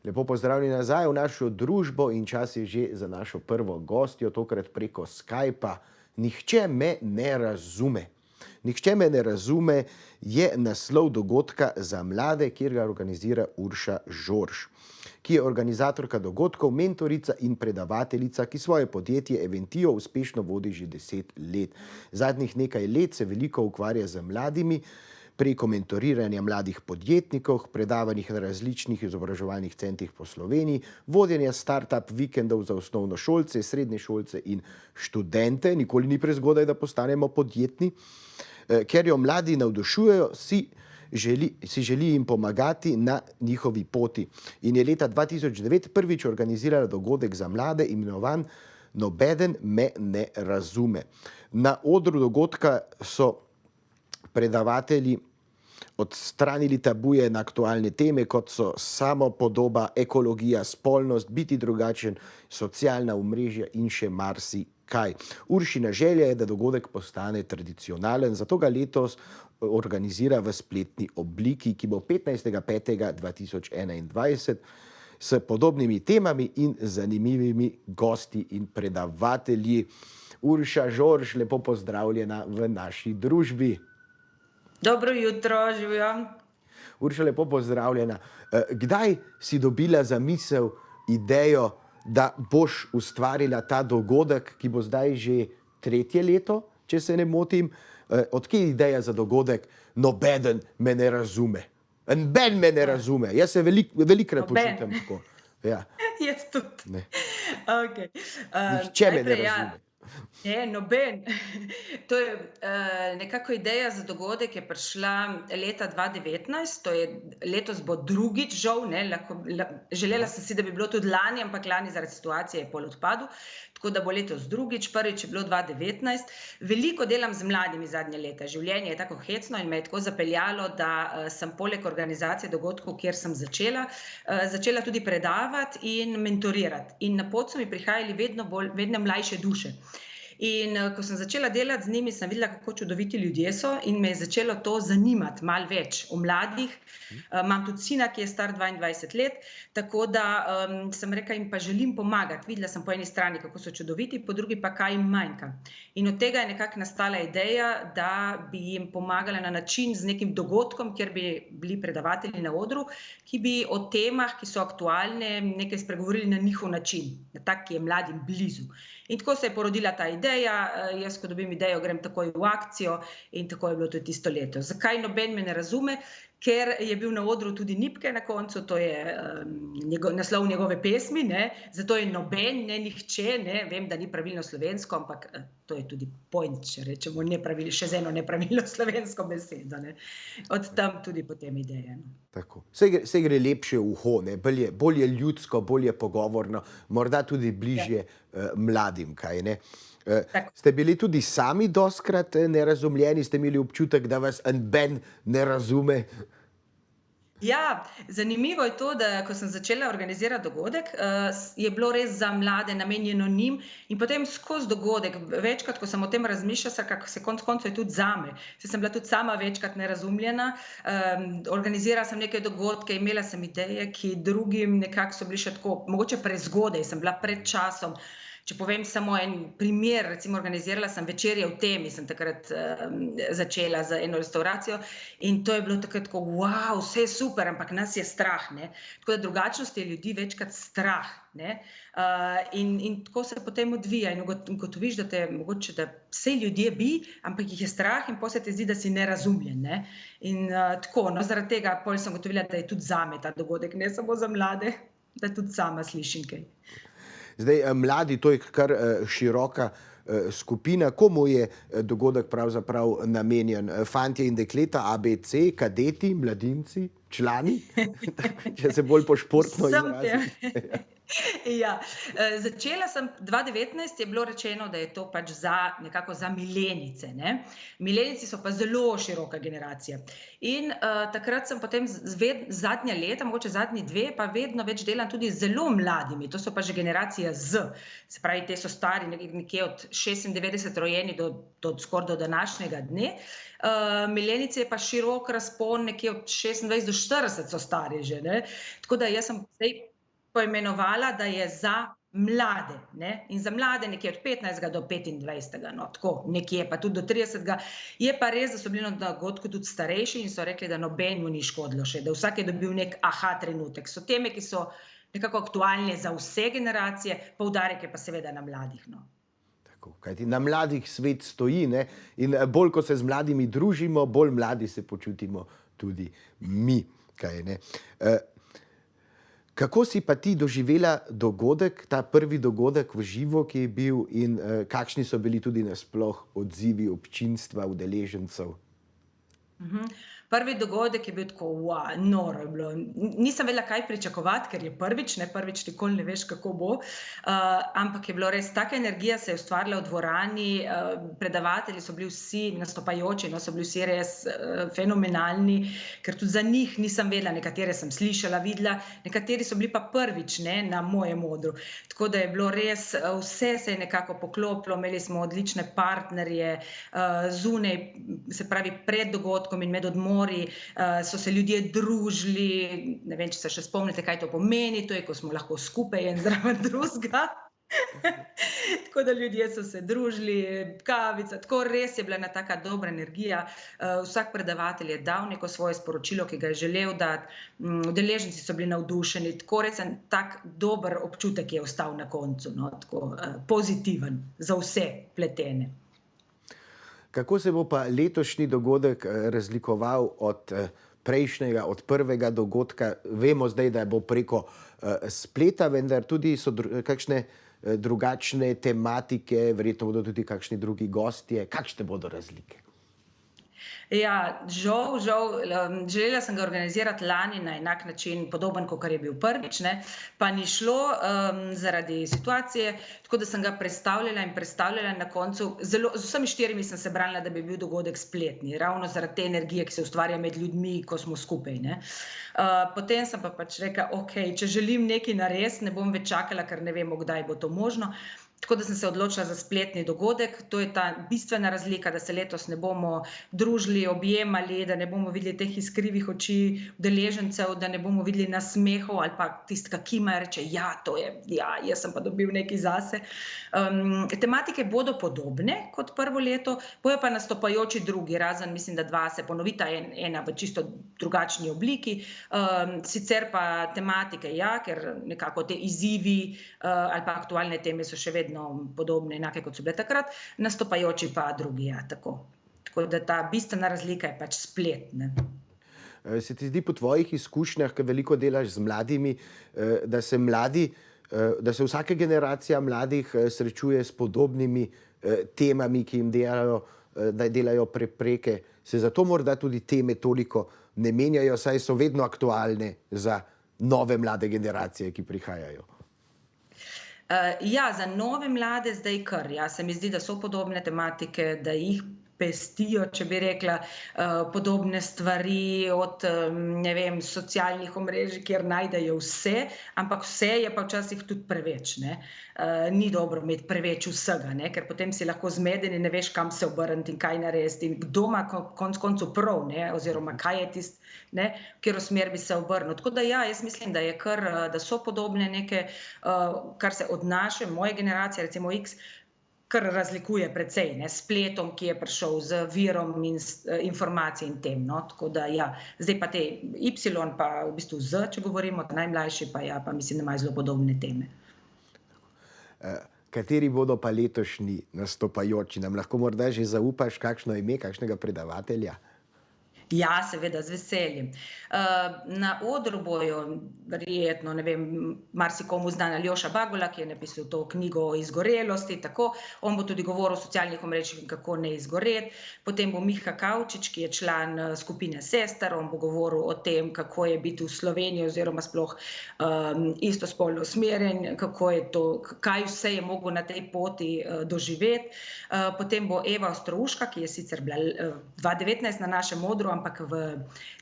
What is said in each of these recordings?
Lepo pozdravljeni nazaj v našo družbo in čas je že za našo prvo gostjo, tokrat preko Skypa. Nihče me ne razume. Nihče me ne razume je naslov dogodka za mlade, kjer ga organizira Urša Žorž, ki je organizatorka dogodkov, mentorica in predavateljica, ki svoje podjetje Eventio uspešno vodi že 10 let. Zadnjih nekaj let se veliko ukvarja z mladimi, preko mentoriranja mladih podjetnikov, predavanjih na različnih izobraževalnih centrih po Sloveniji, vodenja start-up vikendov za osnovnošolce, srednješolce in študente. Nikoli ni prezgodaj, da postanemo podjetni. Ker jo mladi navdušujejo, si želi jim pomagati na njihovi poti. In je leta 2009 prvič organizirala dogodek za mlade, imenovan Nobeden me ne razume. Na odru dogodka so predavatelji odstranili tabuje na aktualne teme, kot so samopodoba, ekologija, spolnost, biti drugačen, socialna omrežja in še marsikaj. Uršina želja je, da dogodek postane tradicionalen, zato ga letos organizira v spletni obliki, ki bo 15.5.2021 s podobnimi temami in zanimivimi gosti in predavatelji. Urša Žorž, lepo pozdravljena v naši družbi. Dobro jutro, živijo. Urša, lepo pozdravljena. Kdaj si dobila zamisel, idejo, da boš ustvarila ta dogodek, ki bo zdaj že 3. leto, če se ne motim? Odkje je ideja za dogodek Nobeden me ne razume? Noben me ne razume. Jaz se velikokrat počutim tako. Ja. Jaz tudi. Ne. Okej. Nihče me ne razume. Ne, noben. To je nekako ideja za dogodek je prišla leta 2019, to je letos bo drugič žal, ne, želela sem si, da bi bilo tudi lani, ampak lani zaradi situacije je pol odpadel, tako da bo letos drugič, prvič je bilo 2019. Veliko delam z mladimi zadnje leta, življenje je tako hecno in me je tako zapeljalo, da sem poleg organizacije dogodkov, kjer sem začela tudi predavati in mentorirati. In na pot so mi prihajali vedno mlajše duše. In ko sem začela delati z njimi, sem videla, kako čudoviti ljudje so in me je začelo to zanimati malo več o mladih. Imam tudi sina, ki je star 22 let, tako da sem rekla, jim pa želim pomagati. Videla sem po eni strani, kako so čudoviti, po drugi pa, kaj jim manjka. In od tega je nekako nastala ideja, da bi jim pomagala na način z nekim dogodkom, kjer bi bili predavatelji na odru, ki bi o temah, ki so aktualne, nekaj spregovorili na njihov način, na tak, ki je mladim blizu. In tako se je porodila ta ideja, jaz, ko dobim idejo, grem takoj v akcijo in tako je bilo tudi tisto leto. Zakaj noben me ne razume? Ker je bil na odru tudi Nipke na koncu, to je naslov njegove pesmi, ne? Zato je noben, ne nihče, ne? Vem, da ni pravilno slovensko, ampak to je tudi point, če rečemo še z eno nepravilno slovensko besedo. Ne? Od tam tudi potem ideja. No? Tako. Saj gre lepše v uho, ne? Bolje ljudsko, bolje pogovorno, morda tudi bližje mladim, kaj ne? Ste bili tudi sami dostikrat nerazumljeni, ste imeli občutek, da vas noben ne razume? Ja, zanimivo je to, da ko sem začela organizirati dogodek, je bilo res za mlade namenjeno njim in potem skozi dogodek, večkrat, ko sem o tem razmišljala, kako se konec koncev je tudi zame, saj sem bila tudi sama večkrat nerazumljena, organizirala sem neke dogodke, imela sem ideje, ki drugim nekako so bili še tako, mogoče prezgodaj, sem bila pred časom. Če povem samo en primer, recimo organizirala sem večerje v temi, sem takrat začela z eno restauracijo in to je bilo takrat tako, wow, vse je super, ampak nas je strah, ne. Tako da drugačnost je ljudi večkrat strah, ne. In tako se potem odvija in ugotoviš, da te mogoče, da vse ljudje bi, ampak jih je strah in potem se ti zdi, da si nerazumljen, ne. In tako, no, zaradi tega pol sem ugotovila, da je tudi zame ta dogodek, ne samo za mlade, da tudi sama slišim kaj. Zdaj, mladi, to je kar široka skupina. Komu je dogodek pravzaprav namenjen? Fantje in dekleta, ABC, kadeti, mladinci, člani? Če se bolj po športno izrazim. Ja, začela sem 2019 je bilo rečeno, da je to pač nekako za milenijce, ne. Milenijci so pa zelo široka generacija. In, takrat sem potem zadnja leta, mogoče zadnji 2, pa vedno več delam tudi z zelo mladimi, to so pa že generacija Z. Se pravi, ti so stari nekje od 96 rojeni do skoraj do današnjega dne. Milenijci je pa širok razpon, nekje od 26 do 40 so stari že, ne. Tako da jaz sem zdaj poimenovala, da je za mlade, ne, in za mlade nekje od 15. do 25., no, tako nekje, pa tudi do 30. Je pa res, da so bili na dogodku tudi starejši in so rekli, da nobenemu ni škodilo še, da vsak je dobil neki aha trenutek. So teme, ki so nekako aktualne za vse generacije, poudarek je pa seveda na mladih, no. Tako, kajti na mladih svet stoji, ne, in bolj, ko se z mladimi družimo, bolj mladi se počutimo tudi mi, kaj ne. Kako si pa ti doživela dogodek, ta prvi dogodek v živo, ki je bil, in kakšni so bili tudi nasploh odzivi občinstva, udeležencev? Prvi dogodek je bil tako, noro je bilo. Nisem vedela, kaj pričakovati, ker je prvič, nikoli ne veš, kako bo. Ampak je bilo res, taka energija se je ustvarila v dvorani, predavatelji so bili vsi nastopajoči, no, so bili vsi res fenomenalni, ker tudi za njih nisem vedela, nekatere sem slišala, videla, nekateri so bili pa prvič, ne, na mojem odru. Tako da je bilo res, vse se je nekako poklopilo, imeli smo odlične partnerje, zunaj, se pravi pred dogodkom in med odmori, so se ljudje družili, ne vem, če se še spomnite, kaj to pomeni, to je, ko smo lahko skupaj en zraven drugega. Tako da ljudje so se družili, kavica, tako res je bila ena taka dobra energija. Vsak predavatelj je dal neko svoje sporočilo, ki ga je želel dati, udeleženci so bili navdušeni, tako res en tak dober občutek je ostal na koncu, no, tako pozitiven za vse vpletene. Kako se bo pa letošnji dogodek razlikoval od prejšnjega, od prvega dogodka? Vemo zdaj, da bo preko spleta, vendar tudi so kakšne drugačne tematike, verjetno bodo tudi kakšni drugi gostje. Kakšne bodo razlike? Ja, žal, želela sem ga organizirati lani na enak način, podoben, kakor je bil prvič, ne, pa ni šlo, zaradi situacije, tako da sem ga prestavljala in prestavljala, na koncu z vsemi 4 sem se branila, da bi bil dogodek spletni, ravno zaradi te energije, ki se ustvarja med ljudmi, ko smo skupaj, ne. Potem sem pa pač rekla, okej, če želim nekaj narediti, ne bom več čakala, ker ne vemo, kdaj bo to možno. Tako da sem se odločila za spletni dogodek. To je ta bistvena razlika, da se letos ne bomo družili, objemali, da ne bomo videli teh iskrivih oči udeležencev, da ne bomo videli nasmehov ali pa tistega kima reče, ja, to je, ja, jaz sem pa dobil nekaj zase. Tematike bodo podobne kot prvo leto, bojo pa nastopajoči drugi, razen mislim, da 2 se ponovita, ena v čisto drugačni obliki. Sicer pa tematike, ja, ker nekako te izzivi ali pa aktualne teme so še vedno podobne, enake kot so bile takrat, nastopajoči pa drugi, ja, tako. Tako da ta bistvena razlika je pač splet, ne. Se ti zdi po tvojih izkušnjah, ker veliko delaš z mladimi, da se mladi, da se vsaka generacija mladih srečuje s podobnimi temami, ki jim delajo prepreke? Se zato morda tudi teme toliko ne menjajo, saj so vedno aktualne za nove mlade generacije, ki prihajajo? Ja, za nove mlade zdaj kar, ja, se mi zdi, da so podobne tematike, da jih pestijo, če bi rekla, podobne stvari od, ne vem, socialnih omrežij, kjer najdejo vse, ampak vse je pa včasih tudi preveč, ne. Ni dobro imeti preveč vsega, ne, ker potem si lahko zmeden in ne veš, kam se obrniti in kaj narediti in kdo ima konec koncev prav, ne, oziroma kaj je ne, v katero smer bi se obrnil. Tako da ja, jaz mislim, da je kar, da so podobne neke, kar se od naše, moje generacije, recimo X, kar razlikuje precej, ne, s spletom, ki je prišel z virom in informacij in tem, no, tako da ja. Zdaj pa te Y pa v bistvu Z, če govorimo, najmlajši pa ja, pa mislim, da imajo zelo podobne teme. Kateri bodo pa letošnji nastopajoči? Nam lahko morda že zaupaš kakšno ime, kakšnega predavatelja? Ja, seveda, z veseljem. Na odru bojo verjetno, ne vem, marsikomu znan Aljoša Bagula, ki je napisal to knjigo o izgorelosti, tako. On bo tudi govoril o socialnih omrežjih in kako ne izgoreti. Potem bo Miha Kavčič, ki je član skupine Sester, on bo govoril o tem, kako je biti v Sloveniji oziroma sploh istospolno usmerjen, kako je to, kaj vse je mogel na tej poti doživeti. Potem bo Eva Ostrouška, ki je sicer bila 2019 na našem odru, ampak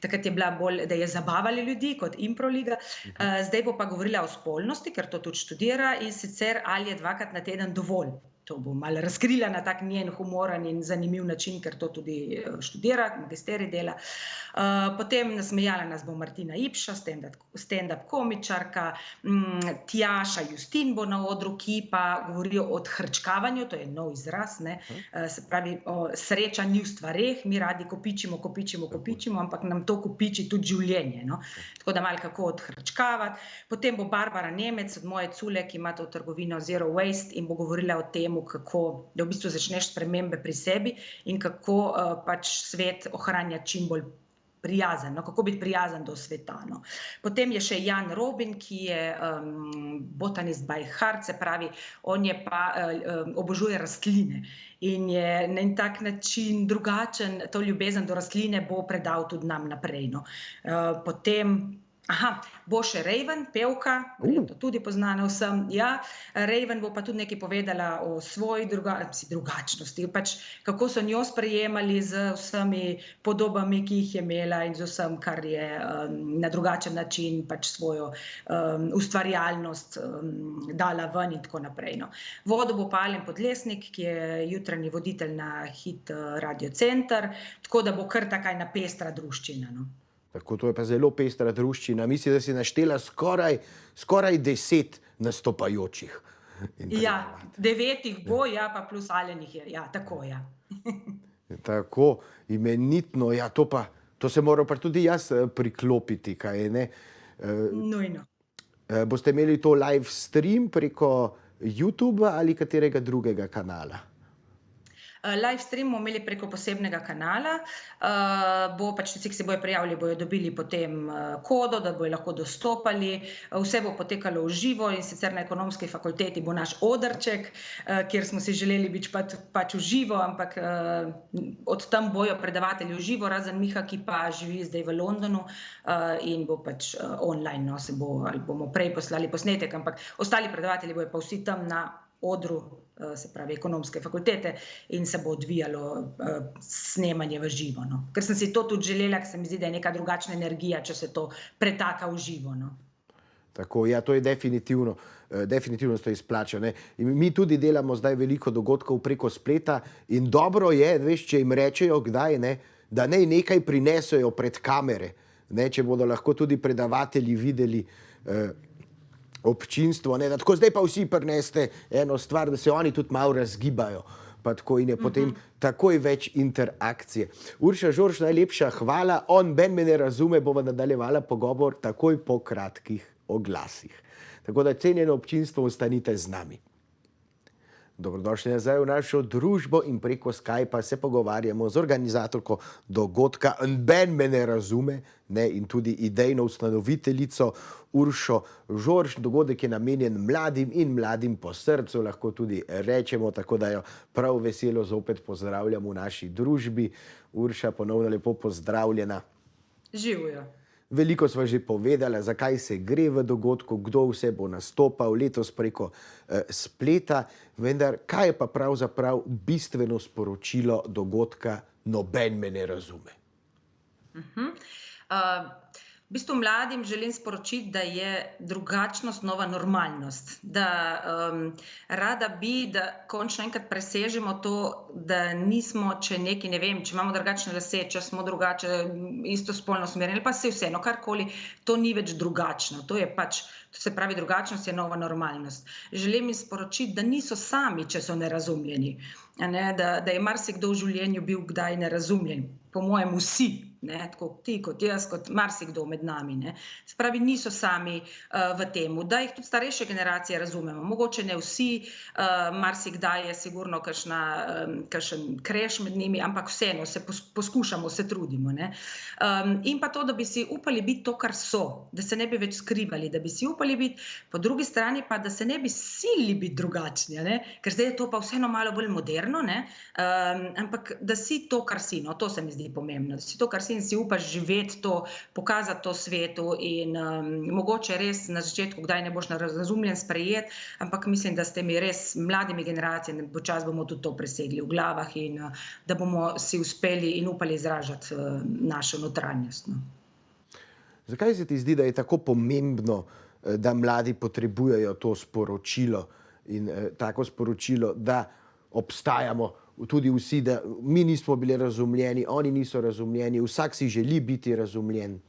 takrat je bila bolj, da je zabavali ljudi kot improliga. Zdaj bo pa govorila o spolnosti, ker to tudi študira, in sicer ali je 2-krat na teden dovolj. To bo malo razkrila na tak njen humoren in zanimiv način, ker to tudi študira, magisterij dela. Potem nasmejala nas bo Martina Ipša, stand-up komičarka, Tjaša Justin bo na odru, ki pa govori o odhrčkavanju, to je nov izraz, ne, se pravi o srečanju v stvareh, mi radi kopičimo, ampak nam to kopiči tudi življenje, no. Tako da malo kako odhrčkavati. Potem bo Barbara Nemec od moje cule, ki ima to trgovino Zero Waste in bo govorila o tem, kako da v bistvu začneš spremembe pri sebi in kako pač svet ohranjati čim bolj prijazen, no, kako biti prijazen do sveta, no. Potem je še Jan Robin, ki je botanist by heart, se pravi, on je pa obožuje rastline in je na en tak način drugačen, to ljubezen do rastline bo predal tudi nam naprej, no. Potem bo še Raven, pevka, verjetno tudi poznana vsem, ja. Raven bo pa tudi nekaj povedala o svoji drugačnosti, pač kako so njo sprejemali z vsemi podobami, ki jih je imela in z vsem, kar je na drugačen način pač svojo ustvarjalnost dala ven in tako naprej, no. Vodil bo pa Alen Podlesnik, ki je jutranji voditelj na Hit Radio Center, tako da bo kar taka ena pestra druščina, no. Tako, to je pa zelo pestra druščina. Mislim, da si naštela skoraj 10 nastopajočih. Ja, 9 jih bo, ja, pa plus Alen jih je, ja, tako, ja. Tako, imenitno, ja, to se moram pa tudi jaz priklopiti, kaj ne? Nujno. Boste imeli to live stream preko YouTubea ali katerega drugega kanala? Live stream bomo imeli preko posebnega kanala, bo pač tisti, ki se bojo prijavili, bojo dobili potem kodo, da bojo lahko dostopali. Vse bo potekalo v živo, in sicer na Ekonomski fakulteti bo naš odrček, kjer smo si želeli biti pač v živo, ampak od tam bojo predavatelji v živo, razen Miha, ki pa živi zdaj v Londonu in bo pač online, no, ali bomo prej poslali posnetek, ampak ostali predavatelji bojo pa vsi tam na odru, se pravi Ekonomske fakultete, in se bo odvijalo snemanje v živo, no. Ker sem si to tudi želela, ker se mi zdi, da je neka drugačna energija, če se to pretaka v živo, no. Tako, ja, to je definitivno se izplača, ne. In mi tudi delamo zdaj veliko dogodkov preko spleta in dobro je, veš, če jim rečejo kdaj, ne, da naj nekaj prinesejo pred kamere, ne, če bodo lahko tudi predavatelji videli občinstvo, ne, da tako zdaj pa vsi prineste eno stvar, da se oni tudi malo razgibajo, pa tako in je potem takoj več interakcije. Urša Žorž, najlepša hvala, Ben me ne razume, bova nadaljevala pogovor takoj po kratkih oglasih. Tako da, cenjeno občinstvo, ostanite z nami. Dobrodošli nazaj v našo družbo in preko Skypa se pogovarjamo z organizatorko dogodka Ben me ne razume, ne, in tudi idejno ustanoviteljico Uršo Žorž. Dogodek je namenjen mladim in mladim po srcu, lahko tudi rečemo, tako da jo prav veselo zopet pozdravljam v naši družbi. Urša, ponovno lepo pozdravljena. Živjo. Veliko sva že povedala, zakaj se gre v dogodku, kdo vse bo nastopal letos preko spleta, vendar kaj je pa pravzaprav bistveno sporočilo dogodka Noben me ne razume? V bistvu mladim želim sporočiti, da je drugačnost nova normalnost, da rada bi, da končno enkrat presežemo to, da nismo, če neki, ne vem, če imamo drugačne lase, če smo drugače istospolno usmerjeni, pa se vseeno, karkoli, to ni več drugačno, to je pač, to se pravi, drugačnost je nova normalnost. Želim jim sporočiti, da niso sami, če so nerazumljeni, ne, da je marsikdo v življenju bil kdaj nerazumljen, po mojem vsi. ne, tako ti kot jaz, kot marsikdo med nami, ne. Se pravi, niso sami v temu, da jih tudi starejše generacije razumemo. Mogoče ne vsi, marsikdaj je sigurno kakšen kreš med njimi, ampak vseeno se poskušamo, se trudimo, ne. In pa to, da bi si upali biti to, kar so, da se ne bi več skrivali, da bi si upali biti, po drugi strani pa, da se ne bi silili biti drugačni, a ne, ker zdaj je to pa vseeno malo bolj moderno, ne, ampak da si to, kar si, no, to se mi zdi pomembno, da si to, kar si in si upaš živeti to, pokazati to svetu in mogoče res na začetku, kdaj ne boš razumljen, sprejet, ampak mislim, da s temi res mladimi generacijami počasi bomo tudi to presegli v glavah in da bomo si uspeli in upali izražati našo notranjost, no. Zakaj se ti zdi, da je tako pomembno, da mladi potrebujejo to sporočilo in tako sporočilo, da obstajamo tudi vsi, da mi nismo bili razumljeni, oni niso razumljeni, vsak si želi biti razumljen?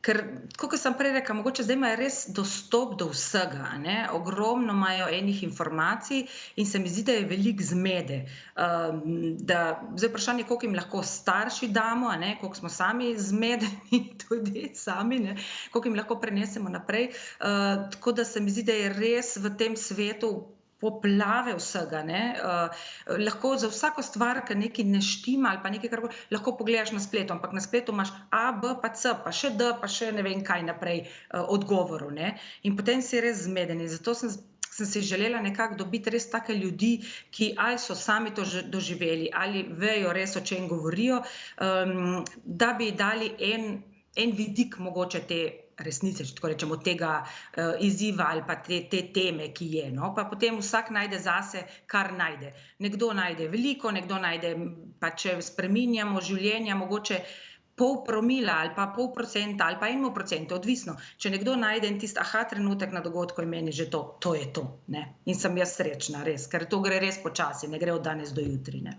Ker, tako kot sem prej rekla, mogoče zdaj imajo res dostop do vsega, a ne, ogromno imajo enih informacij in se mi zdi, da je veliko zmede. Zdaj vprašanje, koliko jim lahko starši damo, a ne, koliko smo sami zmedeni tudi sami, ne, koliko jim lahko prenesemo naprej. Tako da se mi zdi, da je res v tem svetu poplave vsega, ne, lahko za vsako stvar, ki nekaj ne štima ali pa nekaj, kar lahko pogledaš na spletu, ampak na spletu imaš A, B pa C, pa še D, pa še ne vem kaj naprej odgovorov, ne, in potem si res zmeden in zato sem si želela nekako dobiti res take ljudi, ki ali so sami to doživeli ali vejo res, o čem govorijo, da bi dali en vidik mogoče te resnice, če tako rečemo, tega izziva ali pa te teme, ki je, no, pa potem vsak najde zase, kar najde. Nekdo najde veliko, nekdo najde, pa če spreminjamo življenja, mogoče 0,5 ali pa 0,5% ali pa 1%, odvisno. Če nekdo najde en tisti trenutek na dogodku in meni že to je to, ne. In sem jaz srečna, res, ker to gre res počasi, ne gre od danes do jutri, ne.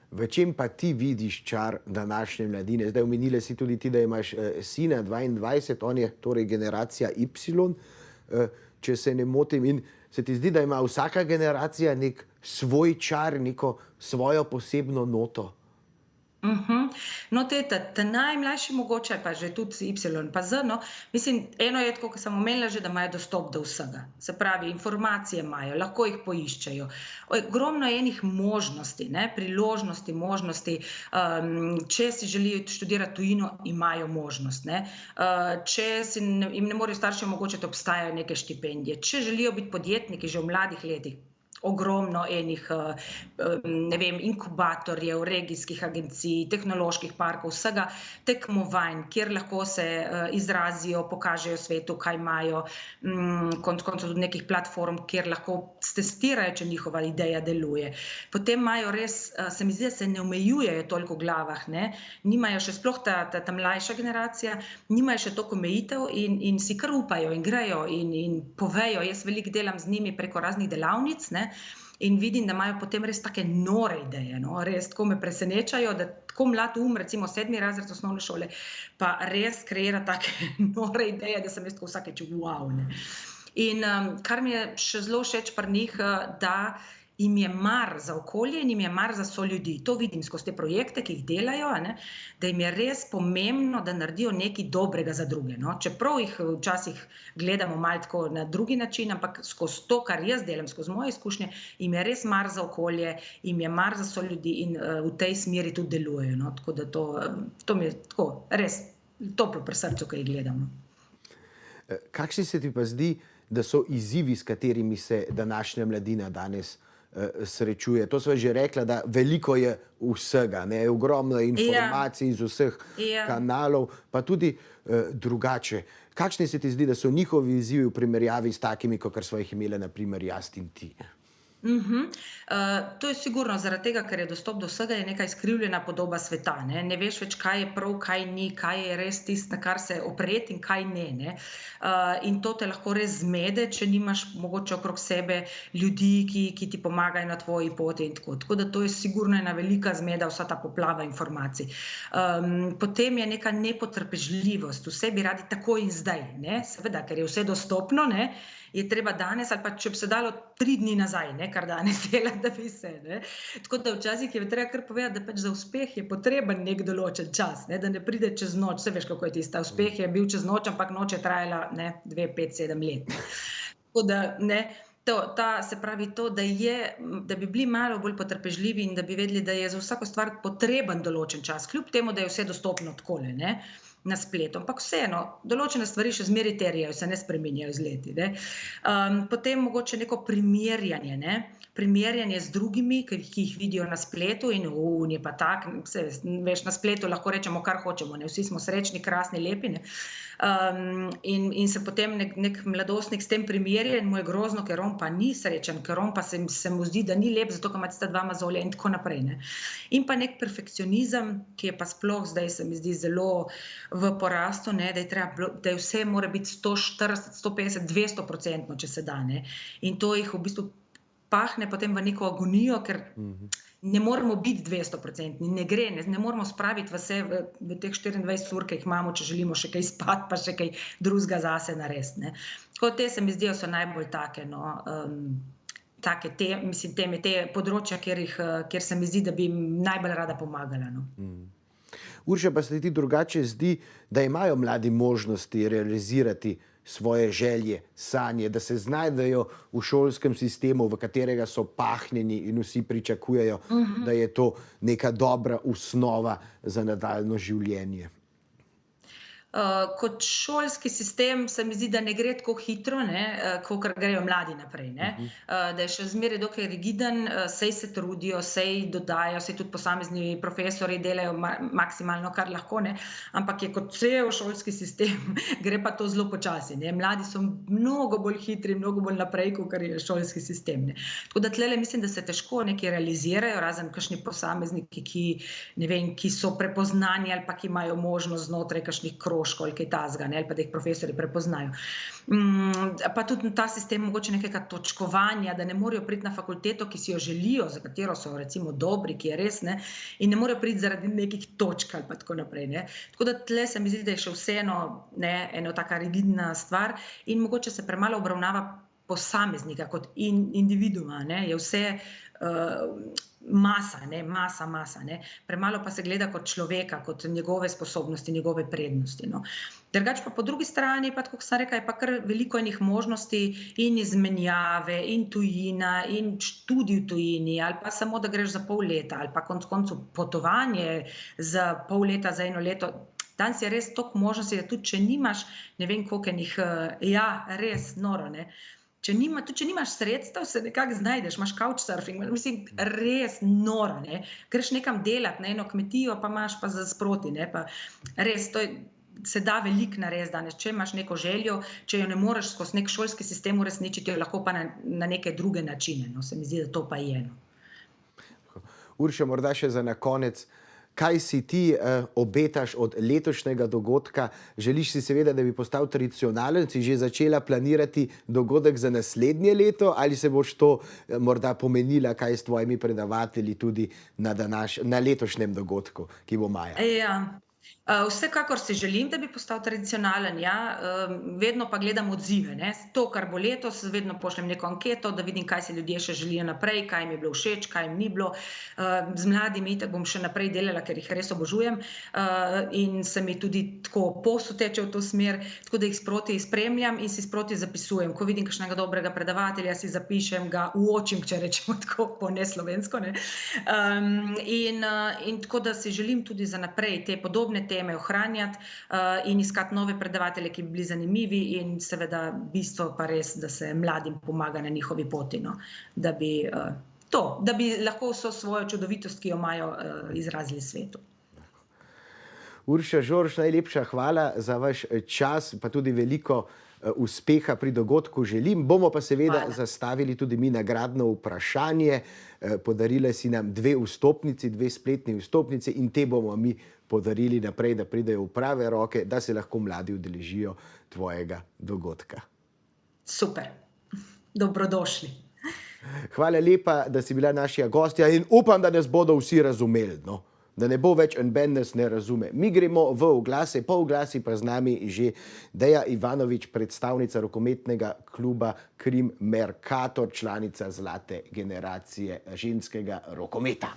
V čem pa ti vidiš čar današnje mladine? Zdaj omenila si tudi ti, da imaš sina 22, on je torej generacija Y, če se ne motim, in se ti zdi, da ima vsaka generacija nek svoj čar, neko svojo posebno noto? No, te najmlajši mogoče, pa že tudi Y pa Z, no, mislim, eno je tako, kot sem omenila že, da imajo dostop do vsega. Se pravi, informacije imajo, lahko jih poiščejo. Ogromno je enih možnosti, ne, priložnosti, možnosti, če si želijo študirati tujino, imajo možnost, ne. Če jim ne morejo starši omogočiti, obstajajo neke štipendije. Če želijo biti podjetniki že v mladih letih, ogromno enih, ne vem, inkubatorjev, regijskih agencij, tehnoloških parkov, vsega, tekmovanj, kjer lahko se izrazijo, pokažejo svetu, kaj imajo, konec koncev tudi nekih platform, kjer lahko stestirajo, če njihova ideja deluje. Potem imajo res, se mi zdi, da se ne omejujejo toliko v glavah, ne, nimajo še sploh ta mlajša generacija, nimajo še toliko omejitev in si kar upajo in grejo in povejo. Jaz veliko delam z njimi preko raznih delavnic, ne, in vidim, da imajo potem res take nore ideje, no, res tako me presenečajo, da tako mlad recimo 7. razred osnovne šole, pa res kreira take nore ideje, da sem jaz tako vsakič wow, ne. In kar mi je še zelo všeč pri njih, da jim je mar za okolje in jim je mar za soljudi. To vidim skozi te projekte, ki jih delajo, a ne, da jim je res pomembno, da naredijo nekaj dobrega za druge, no. Čeprav jih včasih gledamo malo tako na drugi način, ampak skozi to, kar jaz delam, skozi moje izkušnje, jim je res mar za okolje, jim je mar za soljudi in v tej smeri tudi delujejo, no. Tako da to mi je tako res toplo pri srcu, ko jih gledam, no. Kakšni se ti pa zdi, da so izzivi, s katerimi se današnja mladina danes srečuje? To sva že rekla, da veliko je vsega, ne, ogromno informacij iz vseh kanalov, pa tudi drugače. Kakšni se ti zdi, da so njihovi izzivi v primerjavi s takimi, kakor sva jih imela na primer jaz in ti? To je sigurno zaradi tega, ker je dostop do vsega, je neka izkrivljena podoba sveta, ne. Ne veš več, kaj je prav, kaj ni, kaj je res tisto, na kar se opreti in kaj ne, ne. In to te lahko res zmede, če nimaš mogoče okrog sebe ljudi, ki ti pomagajo na tvoji poti in tako. Tako da to je sigurno ena velika zmeda, vsa ta poplava informacij. Potem je neka nepotrpežljivost, vse bi radi takoj in zdaj, ne, seveda, ker je vse dostopno, ne. je treba danes ali pa če bi se dalo 3 dni nazaj, ne, kar danes delati, da bi se, ne. Tako da včasih je treba kar povedati, da pač za uspeh je potreben nek določen čas, ne, da ne pride čez noč. Saj veš, kako je tisto, uspeh je bil čez noč, ampak noč je trajala, ne, 2, 5, 7 let, ne. Tako da, ne, se pravi to, da bi bili malo bolj potrpežljivi in da bi vedeli, da je za vsako stvar potreben določen čas, kljub temu, da je vse dostopno takole, ne, na spletu. Ampak vseeno, določene stvari še zmeraj terjajo, se ne spreminjajo z leti, ne. Potem mogoče neko primerjanje, ne, primerjanje z drugimi, ki jih vidijo na spletu in on je pa tak, saj veš, na spletu lahko rečemo, kar hočemo, ne, vsi smo srečni, krasni, lepi, ne. In se potem nek mladostnik s tem primerja in mu je grozno, ker on pa ni srečen, ker on pa se mu zdi, da ni lep, zato ker ima tista 2 mozolja in tako naprej, ne. In pa nek perfekcionizem, ki je pa sploh zdaj se mi zdi zelo v porastu, ne, da je vse mora biti 140, 150, 200%, če se da, ne. In to jih v bistvu pahne potem v neko agonijo, ker ne moremo biti 200%, ne gre, ne moremo spraviti vse v teh 24 ur, ki jih imamo, če želimo še kaj spati, pa še kaj drugega zase narediti, ne. Tako te se mi zdijo so najbolj take, no, take teme, te področja, kjer se mi zdi, da bi jim najbolj rada pomagala, no. Urša, pa se ti drugače zdi, da imajo mladi možnosti realizirati svoje želje, sanje, da se znajdejo v šolskem sistemu, v katerega so pahnjeni in vsi pričakujejo, da je to neka dobra osnova za nadaljnje življenje? Kot šolski sistem se mi zdi, da ne gre tako hitro, ne, kakor grejo mladi naprej, ne. Da je še zmeraj dokaj rigiden, saj se trudijo, saj dodajajo, saj tudi posamezni profesorji delajo maksimalno, kar lahko, ne, ampak je kot cel šolski sistem, gre pa to zelo počasi, ne. Mladi so mnogo bolj hitri, mnogo bolj naprej, kakor je šolski sistem, ne. Tako da tulele mislim, da se težko nekaj realizirajo, razen kakšni posamezniki, ki so prepoznani ali pa ki imajo možnost znotraj kakšnih krožkov ali kaj takega, ali pa da jih profesorji prepoznajo. Pa tudi ta sistem mogoče nekega točkovanja, da ne morejo priti na fakulteto, ki si jo želijo, za katero so recimo dobri, ki je res, ne, in ne morejo priti zaradi nekih točk ali pa tako naprej, ne. Tako da tle se mi zdi, da je še vseeno, ne, ena taka rigidna stvar in mogoče se premalo obravnava posameznika kot individuuma, ne, je vse masa, ne, masa, ne. Premalo pa se gleda kot človeka, kot njegove sposobnosti, njegove prednosti, no. Drugače pa po drugi strani pa, tako kot sem rekla, je pa kar veliko enih možnosti in izmenjave in tujina in študij v tujini ali pa samo, da greš za pol leta ali pa konec koncev potovanje za pol leta, za 1 leto. Danes je res toliko možnosti, da tudi če nimaš, ne vem koliko enih, res noro, ne. Tudi če nimaš sredstev, se nekako znajdeš, imaš couchsurfing, mislim, res noro, ne. Greš nekam delat na eno kmetijo, pa imaš pa za sproti, ne, pa res, se da veliko narediti danes, če imaš neko željo, če jo ne moreš skozi neki šolski sistem uresničiti, jo lahko pa na neke druge načine, no, se mi zdi, da to pa je, no. Urša, morda še za na konec, kaj si ti obetaš od letošnjega dogodka? Želiš si seveda, da bi postal tradicionalen, si že začela planirati dogodek za naslednje leto ali se boš to morda pomenila kaj s tvojimi predavatelji tudi na letošnjem dogodku, ki bo maja? Ja. Vsekakor si želim, da bi postal tradicionalen, ja, vedno pa gledam odzive, ne. To, kar bo letos, vedno pošljem neko anketo, da vidim, kaj si ljudje še želijo naprej, kaj jim je bilo všeč, kaj jim ni bilo. Z mladimi itak bom še naprej delala, ker jih res obožujem, in se mi tudi tako posel teče v to smer, tako da jih sproti spremljam in si sproti zapisujem. Ko vidim kakšnega dobrega predavatelja, si zapišem, ga uočim, če rečemo tako po neslovensko, ne. In tako da si želim tudi za naprej te podobne teme ohranjati, in iskati nove predavatelje, ki bi bili zanimivi in seveda bistvo pa res, da se mladim pomaga na njihovi poti, no. Da bi lahko vso svojo čudovitost, ki jo imajo, izrazili svetu. Urša Žorž, najlepša hvala za vaš čas, pa tudi veliko uspeha pri dogodku želim. Bomo pa seveda zastavili tudi mi nagradno vprašanje. Podarile si nam 2 vstopnici, 2 spletni vstopnici in te bomo mi podarili naprej, da pridejo v prave roke, da se lahko mladi udeležijo tvojega dogodka. Super. Dobrodošli. Hvala lepa, da si bila naša gostja in upam, da nas bodo vsi razumeli, no. Da ne bo več en nas ne razume. Mi gremo v oglase, po oglasi pa z nami že Deja Ivanovič, predstavnica rokometnega kluba Krim Mercator, članica zlate generacije ženskega rokometa.